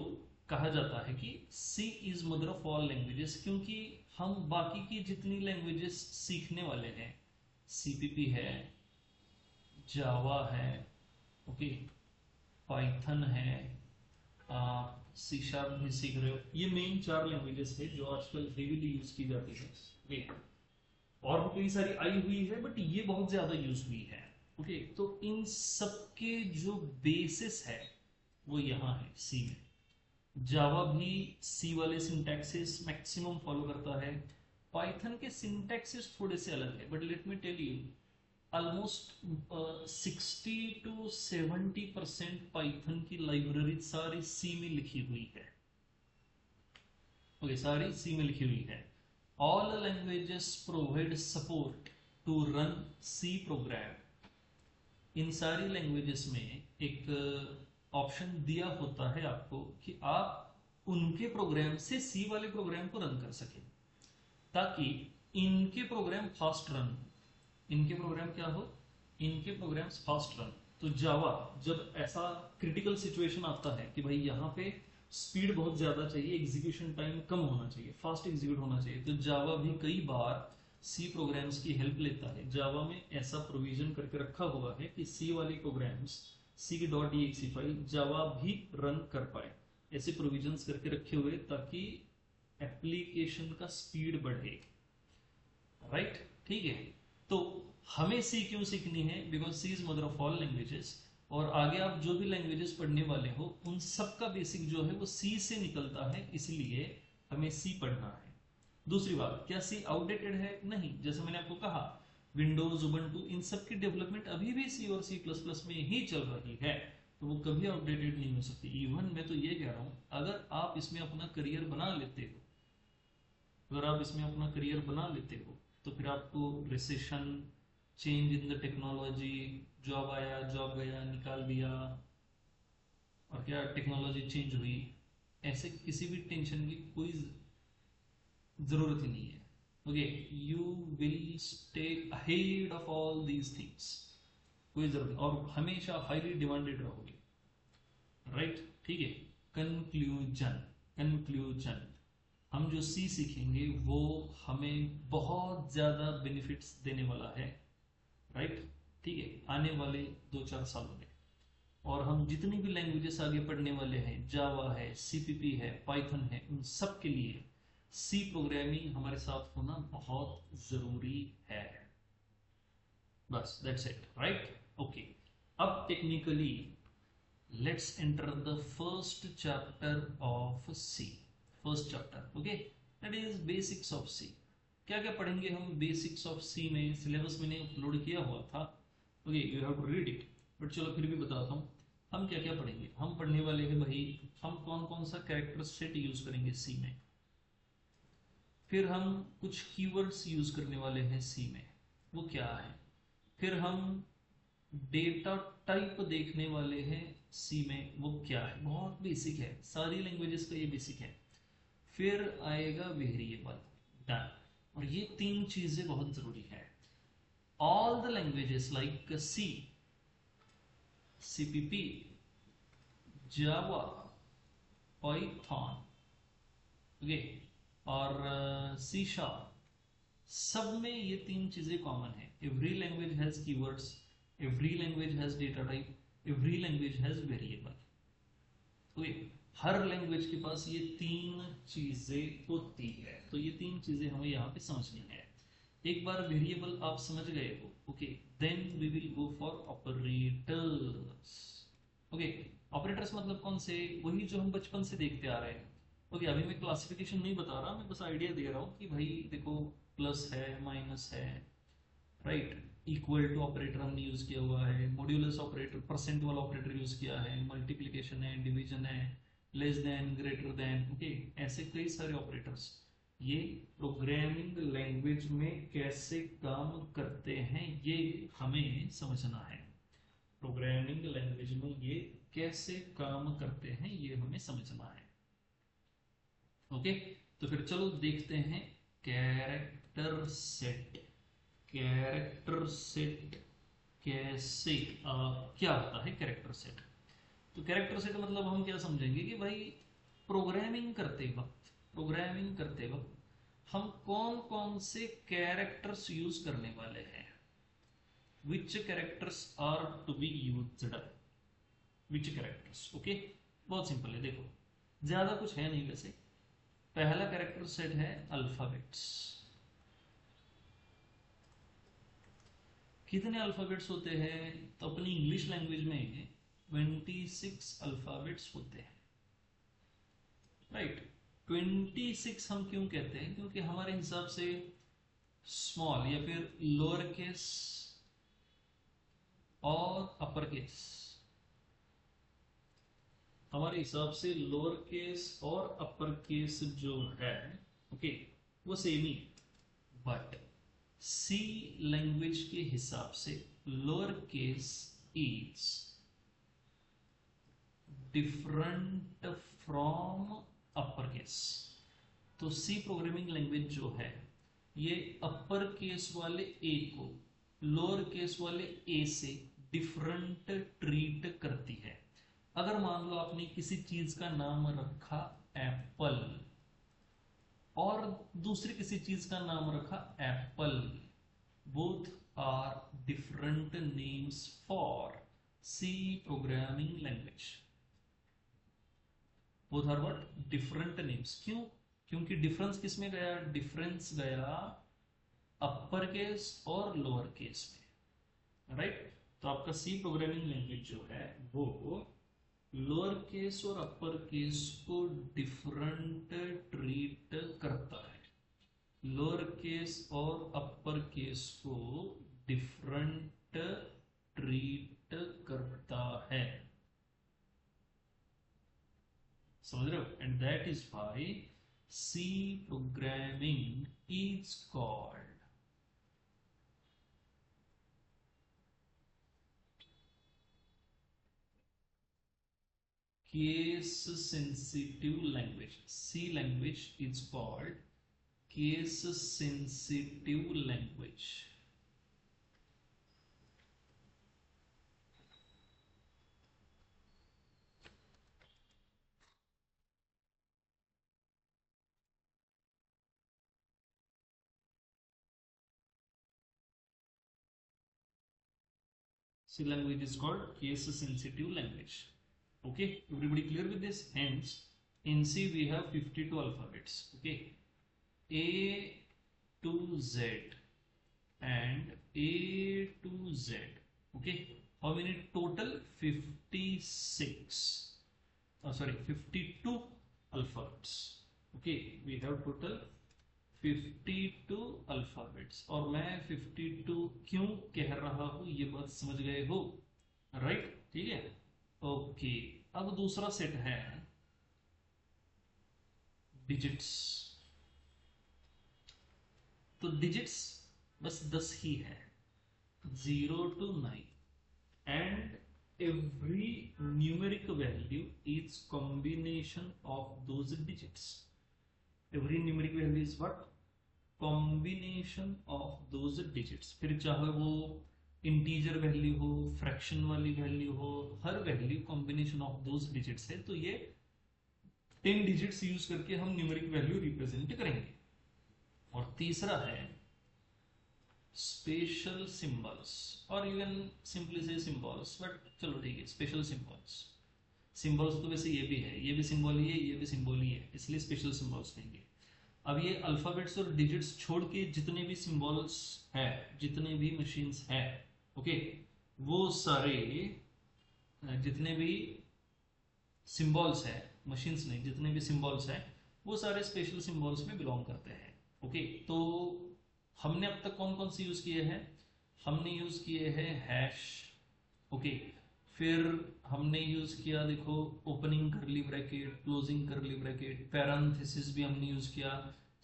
कहा जाता है कि C is mother of all languages, क्योंकि हम बाकी की जितनी लैंग्वेजेस सीखने वाले हैं, सीपीपी है, जावा है, ओके, पाइथन है, आप सी शार्प भी सीख रहे हो, ये मेन 4 लैंग्वेजेस है जो आजकल हेवीली यूज की जाती है, ओके। और भी कई सारी आई हुई है बट ये बहुत ज्यादा यूज हुई है, ओके। तो इन सबके जो बेसिस है वो यहाँ है सी में। जावा भी सी वाले सिंटैक्सेस मैक्सिमम फॉलो करता है, पाइथन के सिंटैक्सेस थोड़े से अलग है, but let me tell you almost 60 to 70% Python की लाइब्रेरी सारी सी में लिखी हुई है, ओके, सारी सी में लिखी हुई है। All languages provide support to run C program, इन सारी लैंग्वेजेस में एक ऑप्शन दिया होता है आपको कि आप उनके प्रोग्राम से सी वाले प्रोग्राम को रन कर सके, ताकि इनके प्रोग्राम फास्ट रन, इनके प्रोग्राम क्या हो, इनके प्रोग्राम्स फास्ट रन। तो जावा जब ऐसा क्रिटिकल सिचुएशन आता है कि भाई यहाँ पे स्पीड बहुत ज्यादा चाहिए, एग्जीक्यूशन टाइम कम होना चाहिए, फास्ट एग्जीक्यूट होना चाहिए, तो जावा भी कई बार सी प्रोग्राम्स की हेल्प लेता है। जावा में ऐसा प्रोविजन करके रखा हुआ है कि सी वाली प्रोग्राम्स, सी की .exe फाइल जावा भी रन कर पाए, ऐसे प्रोविजंस करके रखे हुए ताकि एप्लीकेशन का स्पीड बढ़े, राइट। ठीक है, तो हमें सी क्यों सीखनी है, because C is mother of all languages, और आगे आप जो भी लैंग्वेजेस पढ़ने वाले हो उन सब का बेसिक जो है वो सी से निकलता है, इसलिए हमें सी पढ़ना है। दूसरी बात, क्या सी आउटडेटेड है? नहीं, जैसे मैंने आपको कहा विंडोज, उबंटू, इन सब की डेवलपमेंट अभी भी सी और सी प्लस प्लस में ही चल रही है, तो वो कभी आउटडेटेड नहीं हो सकती। इवन मैं तो ये कह रहा हूं, अगर आप इसमें अपना करियर बना लेते हो, अगर आप इसमें अपना करियर बना लेते हो, तो फिर आपको recession, change in the technology, job आया, जॉब गया, निकाल दिया, और क्या टेक्नोलॉजी चेंज हुई, ऐसे किसी भी टेंशन की कोई जरूरत ही नहीं है। Okay, you will stay ahead of all these things, कोई जरूरत नहीं, और हमेशा हाईली डिमांडेड रहोगे, राइट। ठीक है, कंक्लूजन, कंक्लूजन, हम जो सी सीखेंगे वो हमें बहुत ज्यादा बेनिफिट्स देने वाला है, राइट। ठीक है, आने वाले 2-4 सालों में, और हम जितनी भी लैंग्वेजेस आगे पढ़ने वाले हैं, जावा है, सीपीपी है, पाइथन है, उन सब के लिए सी प्रोग्रामिंग हमारे साथ होना बहुत जरूरी है। बस दैट्स इट, राइट। ओके, अब technically let's enter the first chapter of C, first chapter, okay, that is basics of C. क्या क्या पढ़ेंगे हम बेसिक्स ऑफ सी में? सिलेबस मैंने अपलोड किया हुआ था, okay, you have to read it, but चलो फिर भी बताता हूँ हम क्या क्या पढ़ेंगे। हम पढ़ने वाले हैं भाई, हम कौन कौन सा कैरेक्टर सेट यूज करेंगे सी में, फिर हम कुछ कीवर्ड्स यूज करने वाले हैं सी में, वो क्या है, फिर हम डेटा टाइप देखने वाले हैं सी में, वो क्या है, बहुत बेसिक है, सारी लैंग्वेजेस का ये बेसिक है। फिर आएगा वेरिएबल, डन, और ये 3 चीजें बहुत जरूरी है। All the languages like C, CPP, Java, Python, okay, और सी शार्प, सब में ये 3 चीजें कॉमन है। Every language has keywords, every language has data type, every language has variable. Okay, her language के पास ये 3 चीजें होती है, तो ये 3 चीजें हमें यहाँ पे समझनी है। एक बार वेरिएबल आप समझ गए हो, okay, then we will go for operators. Okay, operators मतलब कौन से? वही जो हम बचपन से देखते आ रहे हैं। ओके, अभी मैं क्लासिफिकेशन नहीं बता रहा, मैं बस आइडिया दे रहा हूँ कि भाई देखो, प्लस है, माइनस है, राइट, इक्वल टू ऑपरेटर हमने यूज किया हुआ है, मॉड्यूलस ऑपरेटर, परसेंट वाला ऑपरेटर यूज किया है, मल्टीप्लिकेशन है, डिवीजन है, less than, greater than, okay, ऐसे कई सारे ऑपरेटर्स ये प्रोग्रामिंग लैंग्वेज में कैसे काम करते हैं ये हमें समझना है। प्रोग्रामिंग लैंग्वेज में ये कैसे काम करते हैं ये हमें समझना है। ओके, तो फिर चलो देखते हैं कैरेक्टर सेट। कैरेक्टर सेट कैसे क्या होता है कैरेक्टर सेट? तो कैरेक्टर सेट मतलब हम क्या समझेंगे कि भाई प्रोग्रामिंग करते वक्त हम कौन कौन से कैरेक्टर्स यूज करने वाले हैं, which characters are to be used, which characters. Okay, बहुत सिंपल है, देखो ज्यादा कुछ है नहीं वैसे। पहला कैरेक्टर सेट है अल्फाबेट्स। कितने अल्फाबेट्स होते हैं? तो अपनी इंग्लिश लैंग्वेज में 26 अल्फाबेट्स होते हैं, राइट। 26 हम क्यों कहते हैं? क्योंकि हमारे हिसाब से स्मॉल या फिर लोअर केस और अपर केस, हमारे हिसाब से लोअर केस और अपर केस जो है, ओके, वो सेम ही, बट सी लैंग्वेज के हिसाब से lower case is different from case. तो सी प्रोग्रामिंग लैंग्वेज जो है ये अपर केस वाले ए को लोअर केस वाले ए से डिफरेंट ट्रीट करती है। अगर मान लो आपने किसी चीज का नाम रखा एप्पल और दूसरी किसी चीज का नाम रखा apple, both are different names for C programming language. Both are what different names. क्यों? क्योंकि डिफरेंस किसमें गया? डिफरेंस गया अपर केस और लोअर केस में, राइट। तो आपका सी प्रोग्रामिंग लैंग्वेज जो है वो लोअर केस और अपर केस को डिफरेंट ट्रीट करता है। लोअर केस और अपर केस को डिफरेंट ट्रीट करता है, समझ रहे हो? And that is why C programming is called case sensitive language. C language is called case sensitive language. C language is called case sensitive language. Okay, everybody clear with this? Hence in C we have 52 alphabets. Okay, A to Z and A to Z. Okay, how many total? 56. Sorry, 52 alphabets. Okay, we have total 52 alphabets. और मैं 52 क्यों कह रहा हूं ये बात समझ गए हो, राइट? ठीक है, ओके। अब दूसरा सेट है डिजिट्स। तो डिजिट्स बस 10 ही है, 0 to 9, and every numeric value is combination of those digits. Every numeric value is what? Combination of those digits. फिर चाहे वो इंटीजर वैल्यू हो, फ्रैक्शन वाली वैल्यू हो, हर value combination of those digits है। तो ये 10 डिजिट्स यूज करके हम न्यूमेरिक वैल्यू रिप्रेजेंट करेंगे। और तीसरा है स्पेशल सिंबल्स, और यू कैन सिंपली से सिंबल्स, बट चलो ठीक है, स्पेशल सिंबल्स। सिंबल्स तो वैसे ये भी है, ये भी सिंबल ही है, ये भी सिंबल ही है, इसलिए स्पेशल सिंबल्स कहेंगे। अब ये अल्फाबेट्स और डिजिट्स छोड़ के जितने भी सिंबल्स है, जितने भी मशीन्स है, ओके, वो सारे जितने भी सिंबल्स है, मशीन्स नहीं, जितने भी सिंबल्स है वो सारे स्पेशल सिंबल्स में बिलोंग करते हैं। ओके, तो हमने अब तक कौन कौन से यूज किए हैं? हमने यूज किए हैं हैश, ओके, फिर हमने यूज किया, देखो, ओपनिंग करली ब्रैकेट, क्लोजिंग करली ब्रैकेट, पैरेंथेसिस भी हमने यूज किया,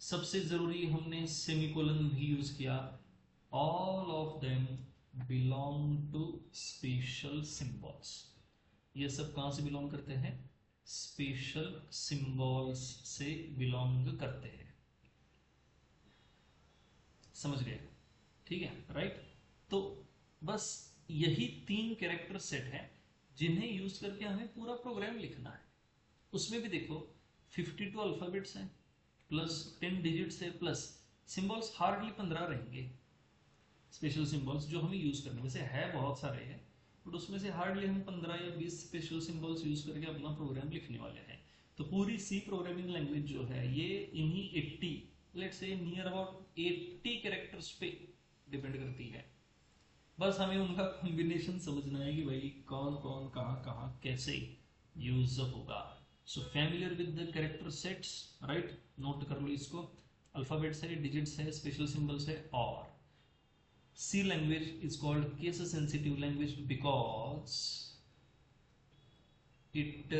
सबसे जरूरी हमने सेमीकोलन भी यूज किया। All of them belong to special symbols. ये सब कहां से बिलोंग करते हैं? स्पेशल सिंबल्स से बिलोंग करते हैं, समझ गए? ठीक है, राइट। तो बस यही 3 कैरेक्टर सेट है जिन्हें यूज करके हमें पूरा प्रोग्राम लिखना है। उसमें भी देखो 52 अल्फाबेट्स हैं, प्लस 10 डिजिट्स है, प्लस सिंबल्स हार्डली 15 रहेंगे, स्पेशल सिंबल्स जो हमें यूज करने, वैसे है बहुत सारे हैं, बट उसमें से हार्डली हम 15 या 20 स्पेशल सिंबल्स यूज करके अपना प्रोग्राम लिखने वाले हैं। तो पूरी सी प्रोग्रामिंग लैंग्वेज जो है ये इन्हीं 80, let's say near about 80 characters पे डिपेंड करती है। बस हमें उनका कॉम्बिनेशन समझना है कि भाई कौन कौन कहाँ कहाँ कैसे यूज होगा। So familiar with the character sets, right, note कर लो इसको। अल्फाबेट्स है, डिजिट्स है, स्पेशल सिंबल्स है, और C language is called case sensitive language because it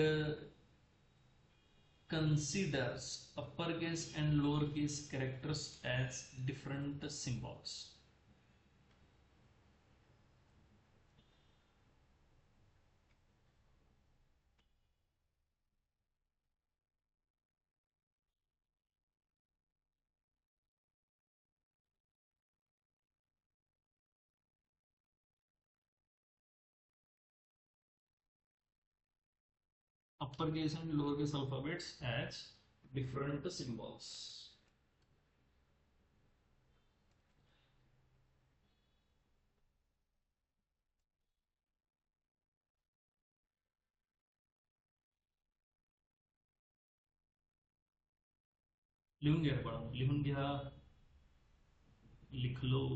considers uppercase and lowercase characters as different symbols. Upper case and lower case alphabets as different symbols. लिहून घ्या बाळा, लिहून घ्या, लिख लो.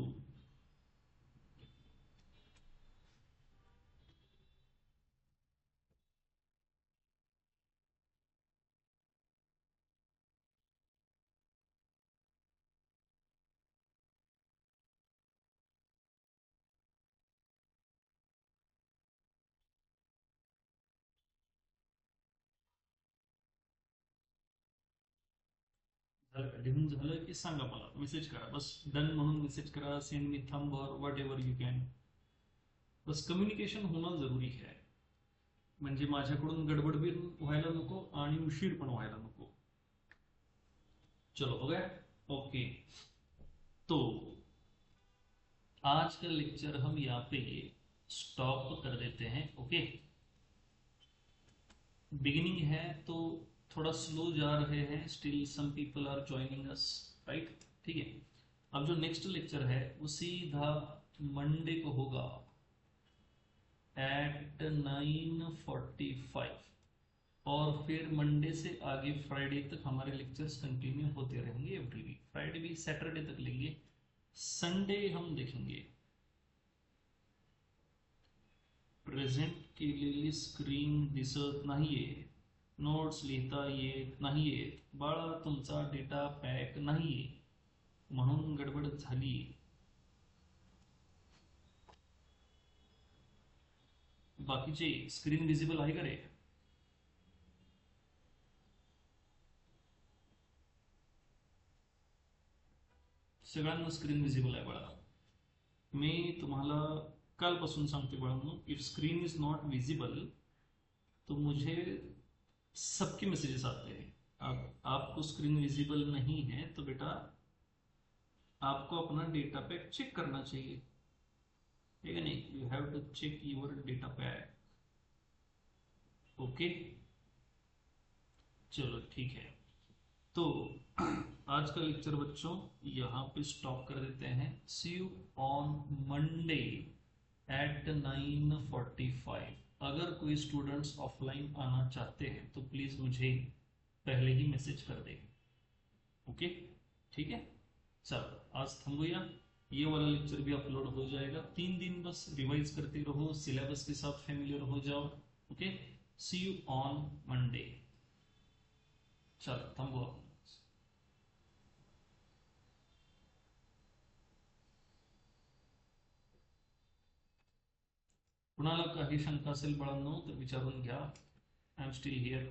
झालं का? लिहून झालं की सांगा मला, मेसेज करा. बस डन म्हणून मेसेज करा, सेंड मी थंब और वॉट एव्हर यू कॅन. बस कम्युनिकेशन होणं जरुरी आहे, म्हणजे माझ्याकडून गडबड भी व्हायला नको आणि उशीर पण व्हायला नको. चलो हो गया. ओके, तो आज का लेक्चर हम यहाँ पे स्टॉप कर देते हैं. ओके, बिगिनिंग है तो थोड़ा स्लो जा रहे हैं, still some people are joining us, right. ठीक है, अब जो नेक्स्ट लेक्चर है वो सीधा मंडे को होगा एट 9:45, और फिर मंडे से आगे फ्राइडे तक हमारे लेक्चर्स कंटिन्यू होते रहेंगे एवरी वीक. फ्राइडे भी सैटरडे तक लेंगे. संडे हम देखेंगे. प्रेझेंट केलेली स्क्रीन दिसत नाहीये, नोट्स लिहिता येत नाहीये, बाळा तुमचा डेटा पॅक नाहीये म्हणून गडबड झाली. बाकीचे स्क्रीन विजिबल आहे का रे? सगळ्यांना स्क्रीन विजिबल आहे बाळा. मी तुम्हाला कालपासून सांगते बाळांनो, if screen is not visible तो मुझे सबके मैसेजेस आते हैं. अब आपको स्क्रीन विजिबल नहीं है तो बेटा आपको अपना डेटा पैक चेक करना चाहिए, ठीक है नहीं? You have to check your data pack. Okay, चलो ठीक है. तो आज का लेक्चर बच्चों यहाँ पे स्टॉप कर देते हैं. सी यू ऑन मंडे एट 9:45. अगर कोई स्टूडेंट्स ऑफलाइन आना चाहते हैं तो प्लीज मुझे पहले ही मैसेज कर दें. ओके, ठीक है. चलो आज थम्बोया, ये वाला लेक्चर भी अपलोड हो जाएगा. 3 दिन बस रिवाइज करते रहो, सिलेबस के साथ फेमिलियर हो जाओ. Okay, see you on Monday. चलो थांबवा. कुणाला काही शंका असेल बाळांनो तर विचारून घ्या. I am still here.